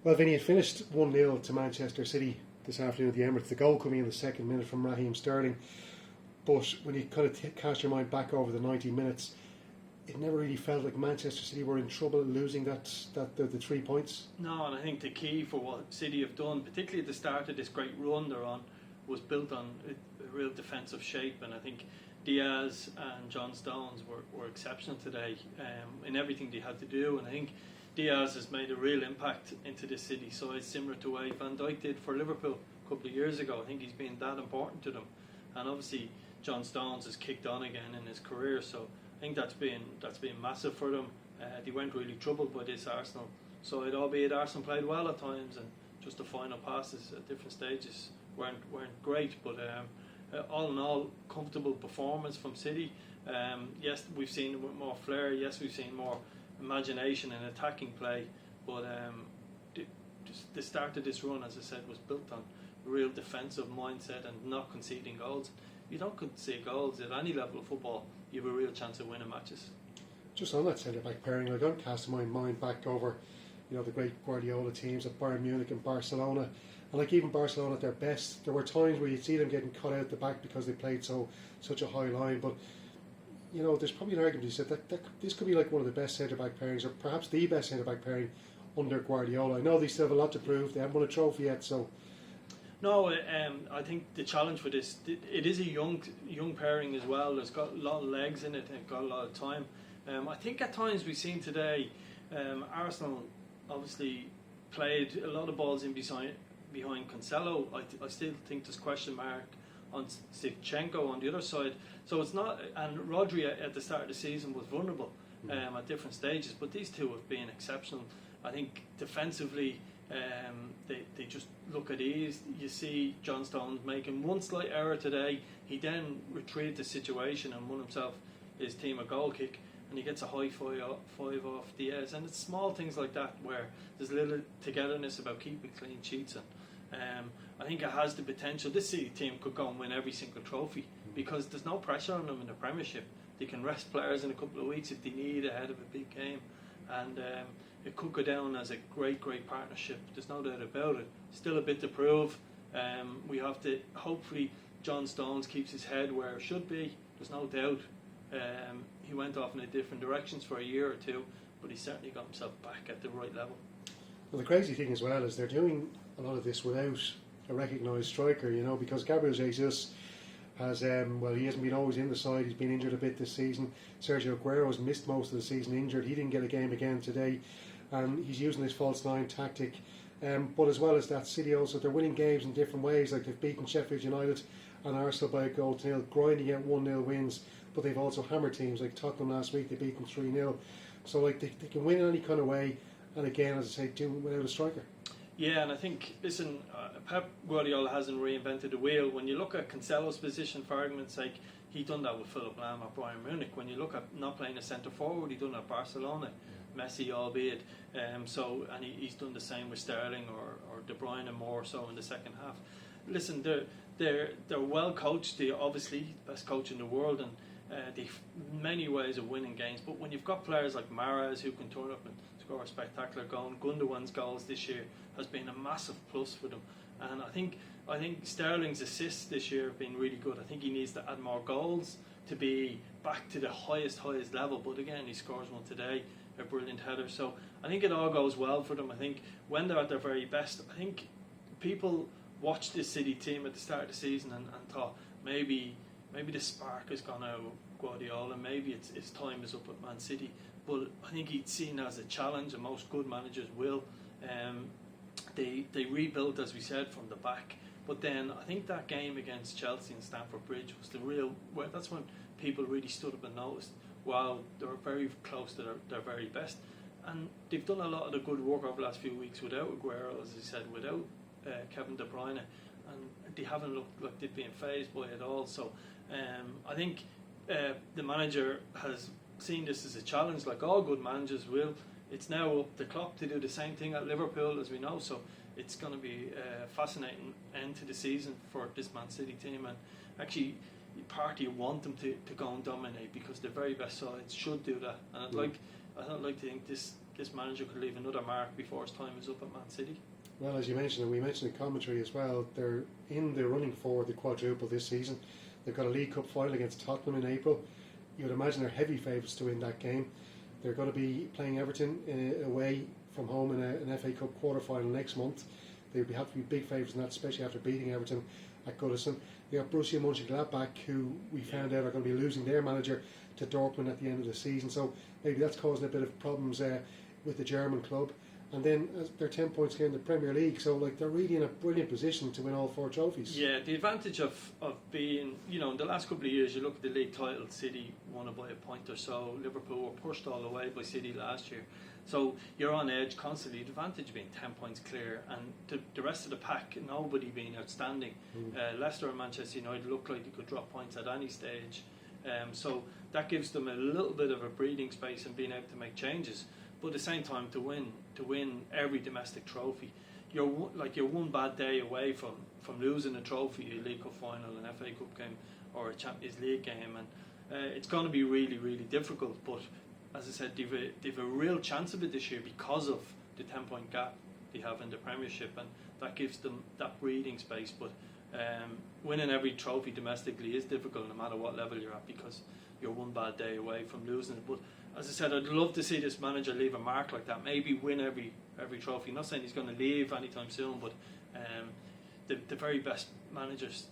Well, Vinny, it finished 1-0 to Manchester City this afternoon at the Emirates. The goal coming in the second minute from Raheem Sterling. But when you kind of cast your mind back over the 90 minutes, it never really felt like Manchester City were in trouble losing the 3 points. No, and I think the key for what City have done, particularly at the start of this great run they're on, was built on a real defensive shape. And I think Diaz and John Stones were exceptional today in everything they had to do. And I think Diaz has made a real impact into the City side, similar to what Van Dijk did for Liverpool a couple of years ago. I think he's been that important to them. And obviously John Stones has kicked on again in his career, so I think that's been massive for them. They weren't really troubled by this Arsenal side, albeit Arsenal played well at times, and just the final passes at different stages weren't great. But all in all, comfortable performance from City. Yes, we've seen more flair. Yes, we've seen more imagination and attacking play. But the start of this run, as I said, was built on a real defensive mindset and not conceding goals. You don't concede goals at any level of football, you have a real chance of winning matches. Just on that centre-back pairing, I don't cast my mind back over, the great Guardiola teams at Bayern Munich and Barcelona. And like even Barcelona at their best, there were times where you'd see them getting cut out the back because they played such a high line. But there's probably an argument to say that this could be like one of the best centre-back pairings, or perhaps the best centre-back pairing under Guardiola. I know they still have a lot to prove. They haven't won a trophy yet, so. No, I think the challenge for this, it is a young pairing as well. It's got a lot of legs in it and got a lot of time. I think at times we've seen today, Arsenal obviously played a lot of balls in behind Cancelo. I still think there's question mark on Zinchenko on the other side. So it's not, and Rodri at the start of the season was vulnerable at different stages, but these two have been exceptional. I think defensively, they just look at ease. You see John Stones making one slight error today. He then retrieved the situation and won his team a goal kick, and he gets a high five off Diaz. And it's small things like that where there's a little togetherness about keeping clean sheets. And I think it has the potential. This City team could go and win every single trophy because there's no pressure on them in the Premiership. They can rest players in a couple of weeks if they need ahead of a big game. And it could go down as a great partnership. There's no doubt about it. Still a bit to prove. We have to, hopefully, John Stones keeps his head where it should be. There's no doubt. He went off in a different directions for a year or two, but he certainly got himself back at the right level. Well, the crazy thing as well is they're doing a lot of this without a recognised striker, because Gabriel Jesus has, he hasn't been always in the side. He's been injured a bit this season. Sergio Aguero's missed most of the season injured. He didn't get a game again today. He's using his false nine tactic. But as well as that, City also, they're winning games in different ways. Like they've beaten Sheffield United and Arsenal by a goal to nil, grinding out 1-0 wins. But they've also hammered teams like Tottenham last week. They beat them 3-0. So like they can win in any kind of way. And again, as I say, do without a striker. Yeah, and I think, listen, Pep Guardiola hasn't reinvented the wheel. When you look at Cancelo's position, for argument's sake, he done that with Philip Lahm at Bayern Munich. When you look at not playing a centre forward, he done that at Barcelona. Messi, albeit. And he's done the same with Sterling or De Bruyne, and more so in the second half. Listen, they're well coached. They're obviously the best coach in the world, and they've many ways of winning games. But when you've got players like Mahrez who can turn up and score a spectacular goal, Gundogan's goals this year has been a massive plus for them. And I think Sterling's assists this year have been really good. I think he needs to add more goals to be back to the highest level. But again, he scores one today, a brilliant header. So I think it all goes well for them. I think when they're at their very best, I think people watched this City team at the start of the season and thought maybe the spark has gone out of Guardiola, maybe its time is up at Man City. But I think he's seen as a challenge, and most good managers will. They rebuilt, as we said, from the back. But then I think that game against Chelsea and Stamford Bridge was that's when people really stood up and noticed, wow, they were very close to their very best. And they've done a lot of the good work over the last few weeks without Aguero, as I said, without Kevin De Bruyne. And they haven't looked like they've been fazed by it at all. So I think the manager has seen this as a challenge, like all good managers will. It's now up to Klopp to do the same thing at Liverpool, as we know. So it's going to be a fascinating end to the season for this Man City team. And actually, partly want them to go and dominate, because the very best sides should do that. And I'd like to think this this manager could leave another mark before his time is up at Man City. Well, as you mentioned, and we mentioned in commentary as well, they're in the running for the quadruple this season. They've got a League Cup final against Tottenham in April. You would imagine they're heavy favourites to win that game. They're going to be playing Everton away from home in an FA Cup quarter-final next month. They would have to be big favourites in that, especially after beating Everton at Goodison. They got Borussia Mönchengladbach, who we found out are going to be losing their manager to Dortmund at the end of the season. So maybe that's causing a bit of problems with the German club. And then they're 10 points clear in the Premier League, so like they're really in a brilliant position to win all 4 trophies. Yeah, the advantage of being, in the last couple of years, you look at the league title, City won it by a point or so, Liverpool were pushed all the way by City last year. So you're on edge constantly, the advantage being 10 points clear, and the rest of the pack, nobody being outstanding. Leicester and Manchester United look like they could drop points at any stage. So that gives them a little bit of a breathing space and being able to make changes. But at the same time, to win every domestic trophy, you're one bad day away from losing a trophy, a League Cup final, an FA Cup game, or a Champions League game, and it's going to be really, really difficult. But as I said, they've a real chance of it this year because of the 10-point gap they have in the Premiership, and that gives them that breathing space. But winning every trophy domestically is difficult, no matter what level you're at, because you're one bad day away from losing it. But as I said, I'd love to see this manager leave a mark like that. Maybe win every trophy. I'm not saying he's going to leave anytime soon, but the very best managers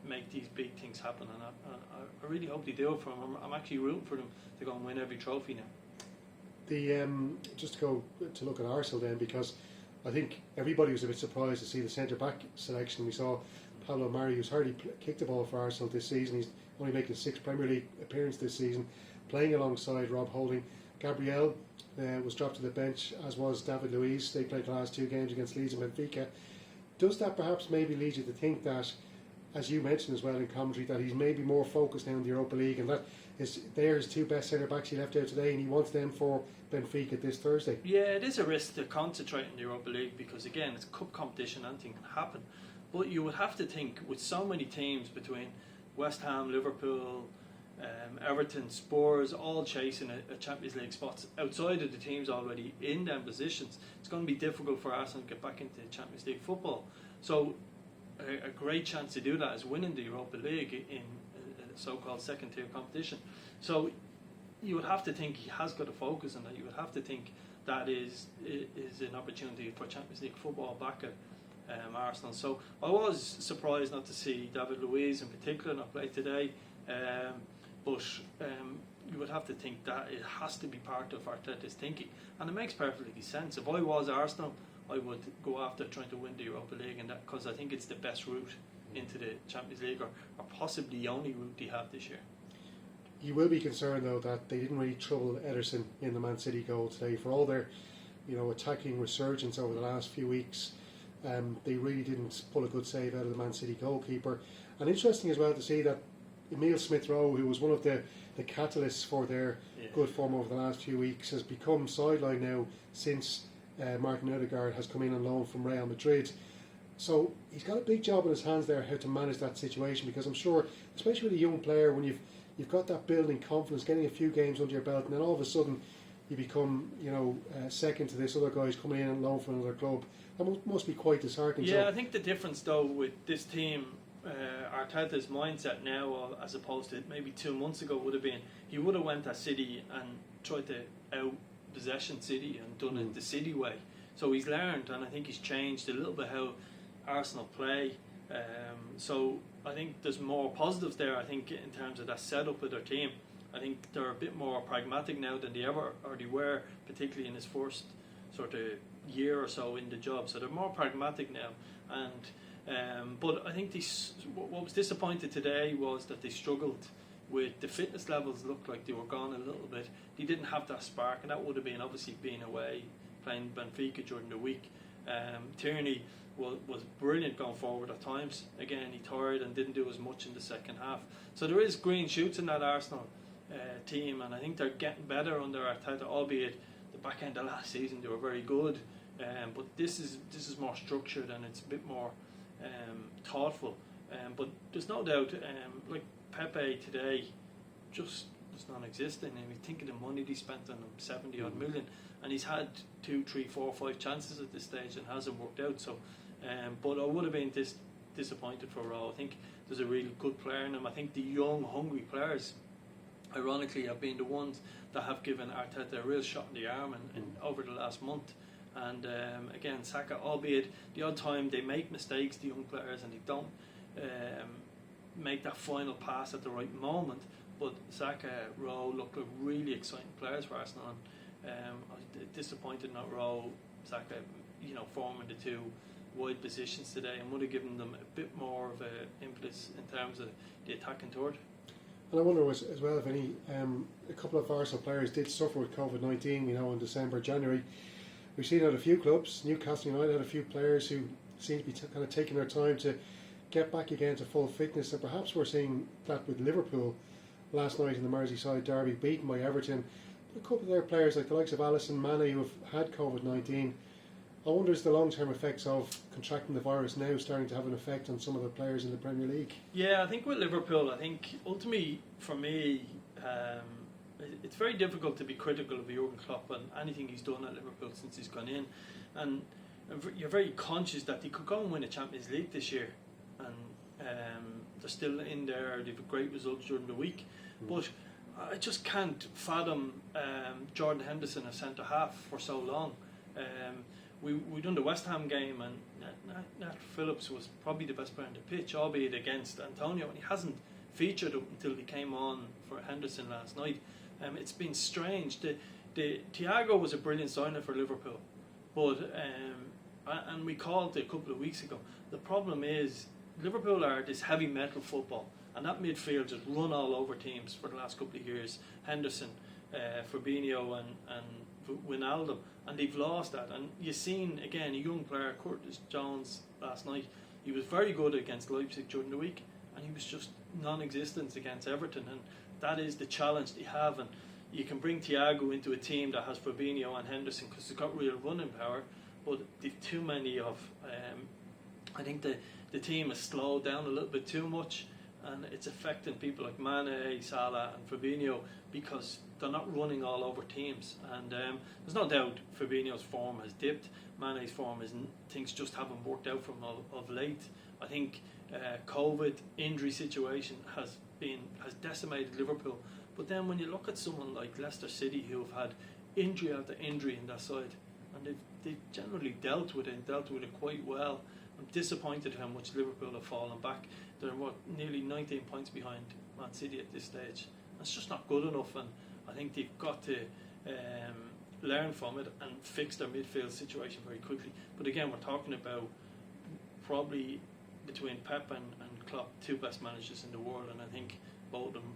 make these big things happen, and I really hope they do it for him. I'm actually rooting for them to go and win every trophy now. Just to go to look at Arsenal then, because I think everybody was a bit surprised to see the centre-back selection. We saw Pablo Mari, who's hardly kicked the ball for Arsenal this season. He's only making 6 Premier League appearances this season, playing alongside Rob Holding. Gabriel was dropped to the bench, as was David Luiz. They played the last 2 games against Leeds and Benfica. Does that perhaps maybe lead you to think that, as you mentioned as well in commentary, that he's maybe more focused now in the Europa League, and that they're his 2 best centre-backs he left out today, and he wants them for Benfica this Thursday? Yeah, it is a risk to concentrate in the Europa League, because again, it's cup competition, anything can happen. But you would have to think, with so many teams between West Ham, Liverpool, Everton, Spurs, all chasing a Champions League spots outside of the teams already in them positions, it's going to be difficult for Arsenal to get back into Champions League football. So a great chance to do that is winning the Europa League in a so-called second-tier competition. So you would have to think he has got to focus on that. You would have to think that is an opportunity for Champions League football back at Arsenal. So I was surprised not to see David Luiz in particular not play today, but you would have to think that it has to be part of Arteta's thinking, and it makes perfectly sense. If I was Arsenal, I would go after trying to win the Europa League, and that because I think it's the best route into the Champions League, or possibly the only route they have this year. You will be concerned though that they didn't really trouble Ederson in the Man City goal today. For all their attacking resurgence over the last few weeks, they really didn't pull a good save out of the Man City goalkeeper. And interesting as well to see that Emile Smith-Rowe, who was one of the catalysts for their good form over the last few weeks, has become sidelined now since Martin Odegaard has come in on loan from Real Madrid. So he's got a big job in his hands there, how to manage that situation, because I'm sure, especially with a young player, when you've got that building confidence, getting a few games under your belt, and then all of a sudden you become second to this other guy who's coming in on loan from another club, that must be quite disheartening. Yeah, I think the difference though with this team, Arteta's mindset now, as opposed to maybe 2 months ago, would have been he would have went at City and tried to out-possession City and done it the City way. So he's learned, and I think he's changed a little bit how Arsenal play. So I think there's more positives there. I think in terms of that setup of their team, I think they're a bit more pragmatic now than they were, particularly in his first sort of year or so in the job. So they're more pragmatic now, and but I think what was disappointed today was that they struggled with the fitness levels. Looked like they were gone a little bit. They didn't have that spark, and that would have been obviously being away playing Benfica during the week. Tierney was brilliant going forward at times. Again, he tired and didn't do as much in the second half. So there is green shoots in that Arsenal team, and I think they're getting better under Arteta, albeit the back end of last season they were very good. But this is more structured, and it's a bit more thoughtful. But there's no doubt, like Pepe today, just just non-existent. And we think of the money they spent on him, 70 odd million, and he's had 2, 3, 4, 5 chances at this stage and hasn't worked out. So, but I would have been disappointed for Rowe. I think there's a really good player in him. I think the young, hungry players, ironically, have been the ones that have given Arteta a real shot in the arm over the last month. And again, Saka, albeit the odd time they make mistakes, the young players, and they don't make that final pass at the right moment. But Saka, Rowe look like really exciting players for Arsenal. I was disappointed not Rowe, Saka, forming the two wide positions today, and would have given them a bit more of an impetus in terms of the attacking third. And I wonder as well if a couple of Arsenal players did suffer with COVID-19, in December, January. We've seen at a few clubs, Newcastle United had a few players who seem to be kind of taking their time to get back again to full fitness, and perhaps we're seeing that with Liverpool last night in the Merseyside derby, beaten by Everton. A couple of their players, like the likes of Alisson, Mane, who have had COVID-19, I wonder is the long-term effects of contracting the virus now starting to have an effect on some of the players in the Premier League? Yeah, I think with Liverpool, ultimately for me, it's very difficult to be critical of Jurgen Klopp and anything he's done at Liverpool since he's gone in, and you're very conscious that they could go and win a Champions League this year, and they're still in there. They've had great results during the week, but I just can't fathom Jordan Henderson as centre half for so long. We done the West Ham game, and Nat Phillips was probably the best player on the pitch, albeit against Antonio, and he hasn't featured up until he came on for Henderson last night. It's been strange. The Thiago was a brilliant signing for Liverpool, but and we called it a couple of weeks ago. The problem is Liverpool are this heavy metal football, and that midfield just run all over teams for the last couple of years. Henderson, Fabinho, and Wijnaldum, and they've lost that. And you've seen again a young player, Curtis Jones, last night. He was very good against Leipzig during the week, and he was just non-existent against Everton, and that is the challenge they have. And you can bring Thiago into a team that has Fabinho and Henderson because they've got real running power, but they've too many of I think the team has slowed down a little bit too much, and it's affecting people like Mane, Salah and Fabinho because they're not running all over teams. And there's no doubt Fabinho's form has dipped, Mane's form isn't. Things just haven't worked out for him of late. I think COVID injury situation has decimated Liverpool. But then when you look at someone like Leicester City, who have had injury after injury in that side, and they've generally dealt with it quite well. I'm disappointed how much Liverpool have fallen back. They're nearly 19 points behind Man City at this stage. That's just not good enough, and I think they've got to learn from it and fix their midfield situation very quickly. But again, we're talking about probably between Pep and Klopp, two best managers in the world, and I think both of them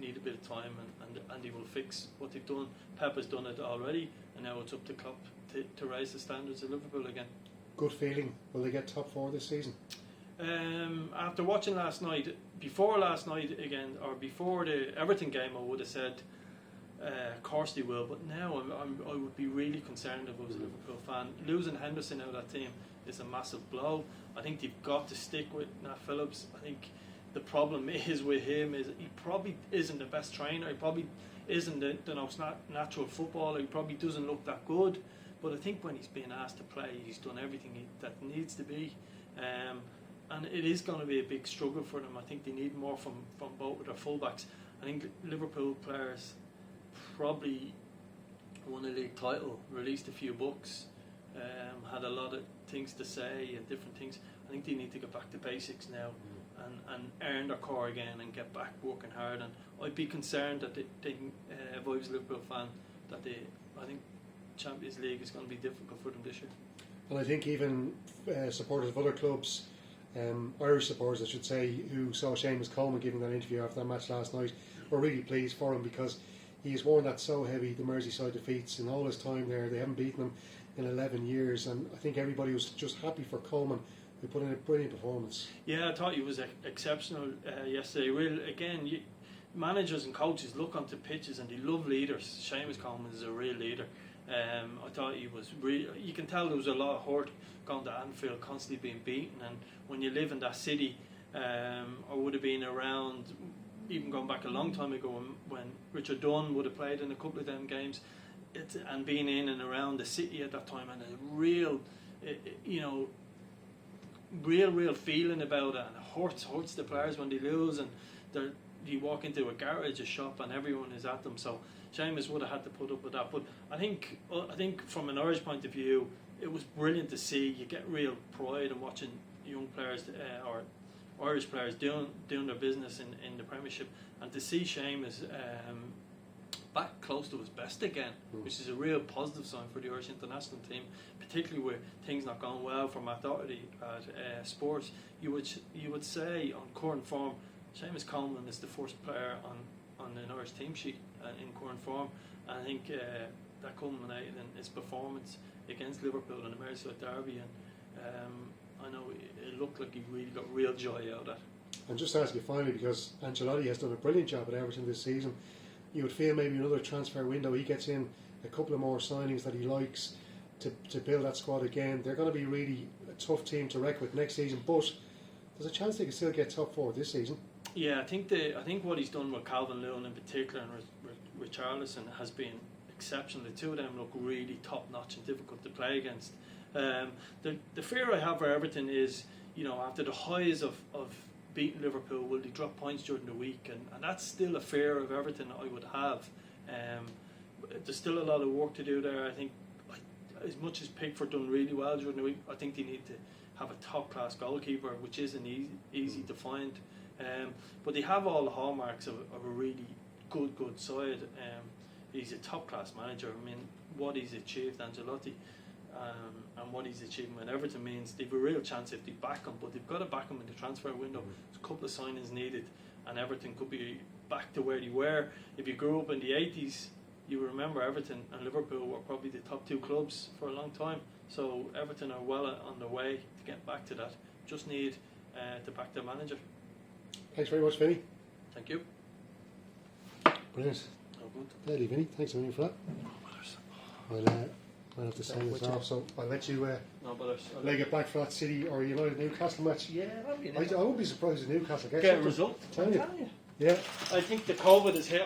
need a bit of time, and they will fix what they've done. Pep has done it already, and now it's up to Klopp to raise the standards of Liverpool again. Good feeling. Will they get top four this season? After watching before last night again, or before the Everton game, I would have said, of course they will. But now I would be really concerned if I was a Liverpool fan. Losing Henderson out of that team is a massive blow. I think they've got to stick with Nat Phillips. I think the problem is with him is he probably isn't the best trainer. He probably isn't the most natural footballer. He probably doesn't look that good. But I think when he's being asked to play, he's done everything that needs to be. And it is going to be a big struggle for them. I think they need more from both of their fullbacks. I think Liverpool players probably won a league title, released a few books, had a lot of things to say and different things. I think they need to get back to basics now and earn their core again and get back working hard. And I'd be concerned that if I was a Liverpool fan, I think Champions League is going to be difficult for them this year. And I think even supporters of other clubs, Irish supporters I should say, who saw Seamus Coleman giving that interview after that match last night, were really pleased for him because he has worn that so heavy, the Merseyside defeats in all his time there. They haven't beaten him in 11 years, and I think everybody was just happy for Coleman, who put in a brilliant performance. Yeah, I thought he was exceptional yesterday. Managers and coaches look onto pitches and they love leaders. Seamus Coleman is a real leader. I thought he was really. You can tell there was a lot of hurt going to Anfield, constantly being beaten. And when you live in that city, or would have been around even going back a long time ago when Richard Dunn would have played in a couple of them games, and being in and around the city at that time, and a real, real feeling about it, and it hurts the players when they lose, and you walk into a garage, a shop, and everyone is at them. So Seamus would have had to put up with that. But I think from an Irish point of view, it was brilliant to see. You get real pride in watching young players or Irish players doing their business in the Premiership, and to see Seamus back close to his best again, which is a real positive sign for the Irish international team, particularly with things not going well for Matt Doherty at Sports. You would say on current form, Seamus Coleman is the first player on an Irish team sheet in current form, and I think that culminated in his performance against Liverpool in the Merseyside derby, and I know it looked like he really got real joy out of that. And just to ask you finally, because Ancelotti has done a brilliant job at Everton this season, you would feel maybe another transfer window, he gets in a couple of more signings that he likes to build that squad again. They're going to be really a tough team to reckon with next season, but there's a chance they can still get top four this season. Yeah, I think what he's done with Calvert-Lewin in particular and Richarlison has been exceptional. The two of them look really top notch and difficult to play against. The fear I have for Everton is, after the highs of beating Liverpool, will they drop points during the week? And that's still a fear of Everton I would have. There's still a lot of work to do there. I think as much as Pickford done really well during the week, I think they need to have a top class goalkeeper, which isn't easy to find. But they have all the hallmarks of a really good side. He's a top class manager. I mean, what he's achieved, Ancelotti, and what he's achieving with Everton means they've a real chance if they back him, but they've got to back him in the transfer window. There's a couple of signings needed, and Everton could be back to where they were. If you grew up in the 80s, you remember Everton and Liverpool were probably the top two clubs for a long time. So Everton are well on their way to get back to that. Just need to back their manager. Thanks very much, Vinny. Thank you. Brilliant. Oh, good. Lady Vinny, thanks a million for that. I'll have to sign this off, so I'll let you leg it back for that City or United Newcastle match. Yeah, I won't be surprised if Newcastle get a result. Tell you. You. Yeah. I think the COVID has hit